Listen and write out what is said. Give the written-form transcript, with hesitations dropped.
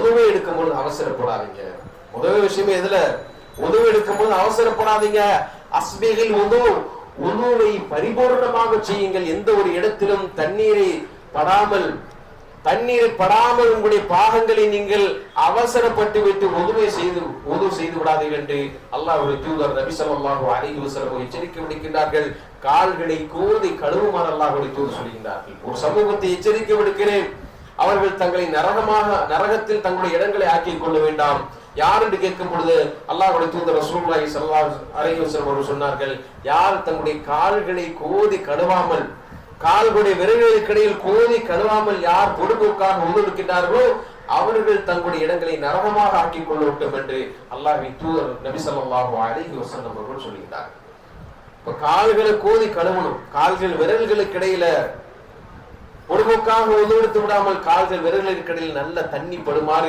உதவி எடுக்கும்போது அவசரப்படாதீங்க. முதல் விஷயமே எதுல? உதவி எடுக்கும்போது அவசரப்படாதீங்க. அஸ்பிகில் உதுவை பரிபூர்ணமாக செய்யுங்கள். எந்த ஒரு இடத்திலும் தண்ணீரை படாமல் உங்களுடைய பாகங்களை நீங்கள் அவசரப்பட்டு விட்டு உதவி செய்து விடாதீர்கள் என்று அல்லாஹ்வுடைய தூதர் நபி ஸல்லல்லாஹு அலைஹி வஸல்லம் எச்சரிக்கை விடுக்கின்றார்கள். கால்களை கோதி கழுவுமாறு அல்லாஹ்வுடைய தூதர் சொல்கின்றார்கள். ஒரு சமூகத்தை எச்சரிக்கை விடுக்கிறேன், அவர்கள் தங்களை நரகத்தில் தங்களுடைய இடங்களை ஆக்கிக் கொள்ள வேண்டாம். யார் என்று கேட்கும் பொழுது அல்லாஹ்வுடைய தூதர் ரசூலுல்லாஹி ஸல்லல்லாஹு அலைஹி வஸல்லம் அவர்கள் சொன்னார்கள், யார் தங்களுடைய கால்களை கோதி கழுவாமல், கால்களுடைய விரல்களுக்கு இடையில் கோதி கழுவாமல் யார் பொடுபோக்காக உணர்கின்றார்களோ அவர்கள் தங்களுடைய இடங்களை நரகமாக ஆக்கிக் கொள்ளட்டும் என்று அல்லாஹ்வின் தூதர் நபி ஸல்லல்லாஹு அலைஹி வஸல்லம் அவர்கள் சொல்கிறார். இப்ப கால்களை கோதி கழுவணும். கால்கள் விரல்களுக்கு இடையில பொடுபோக்காக உதவெடுத்து விடாமல் கால்கள் விரல்களுக்கு இடையில் நல்ல தண்ணி படுமாறு